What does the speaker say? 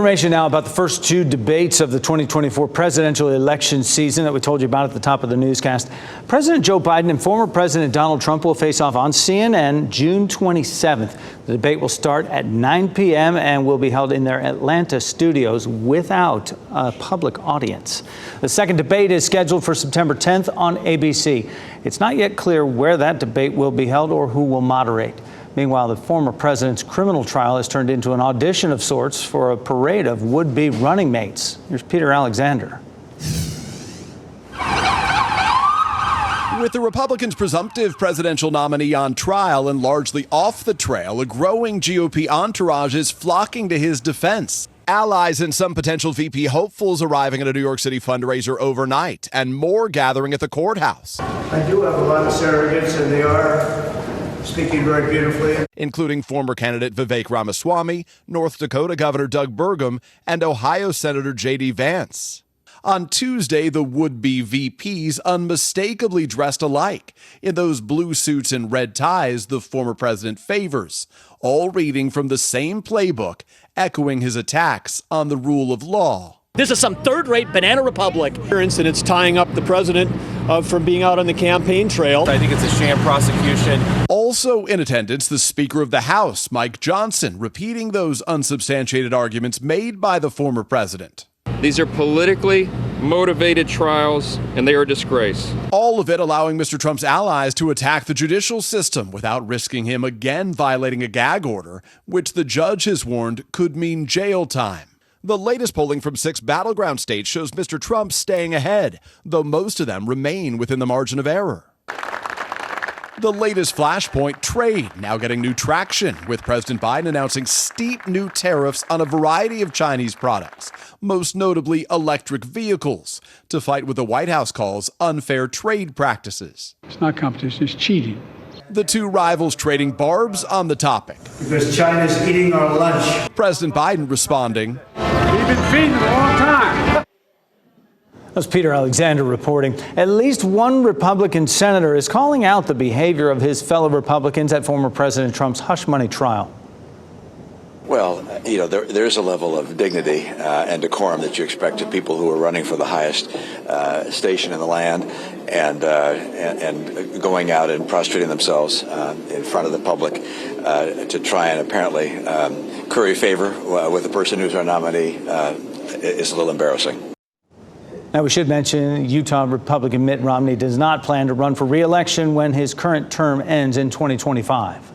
information now about the first two debates of the 2024 presidential election season that we told you about at the top of the newscast. President Joe Biden and former President Donald Trump will face off on CNN June 27th. The debate will start at 9 p.m. and will be held in their Atlanta studios without a public audience. The second debate is scheduled for September 10th on ABC. It's not yet clear where that debate will be held or who will moderate. Meanwhile, the former president's criminal trial has turned into an audition of sorts for a parade of would-be running mates. Here's Peter Alexander. With the Republicans' presumptive presidential nominee on trial and largely off the trail, a growing GOP entourage is flocking to his defense. Allies and some potential VP hopefuls arriving at a New York City fundraiser overnight, and more gathering at the courthouse. I do have a lot of surrogates, and they are speaking very beautifully. Including former candidate Vivek Ramaswamy, North Dakota Governor Doug Burgum, and Ohio Senator J.D. Vance. On Tuesday, the would-be VPs unmistakably dressed alike in those blue suits and red ties the former president favors, all reading from the same playbook, echoing his attacks on the rule of law. This is some third-rate banana republic. For instance, tying up the president from being out on the campaign trail. I think it's a sham prosecution. Also in attendance, the Speaker of the House, Mike Johnson, repeating those unsubstantiated arguments made by the former president. These are politically motivated trials, and they are a disgrace. All of it allowing Mr. Trump's allies to attack the judicial system without risking him again violating a gag order, which the judge has warned could mean jail time. The latest polling from 6 battleground states shows Mr. Trump staying ahead, though most of them remain within the margin of error. The latest flashpoint, trade, now getting new traction, with President Biden announcing steep new tariffs on a variety of Chinese products, most notably electric vehicles, to fight what the White House calls unfair trade practices. It's not competition, it's cheating. The two rivals trading barbs on the topic. Because China's eating our lunch. President Biden responding, We've been feeding it a long time. That's Peter Alexander reporting. At least one Republican senator is calling out the behavior of his fellow Republicans at former President Trump's hush money trial. Well, you know, there's a level of dignity and decorum that you expect of people who are running for the highest station in the land and going out and prostrating themselves in front of the public to try and apparently curry favor with the person who's our nominee is a little embarrassing. Now, we should mention Utah Republican Mitt Romney does not plan to run for re-election when his current term ends in 2025.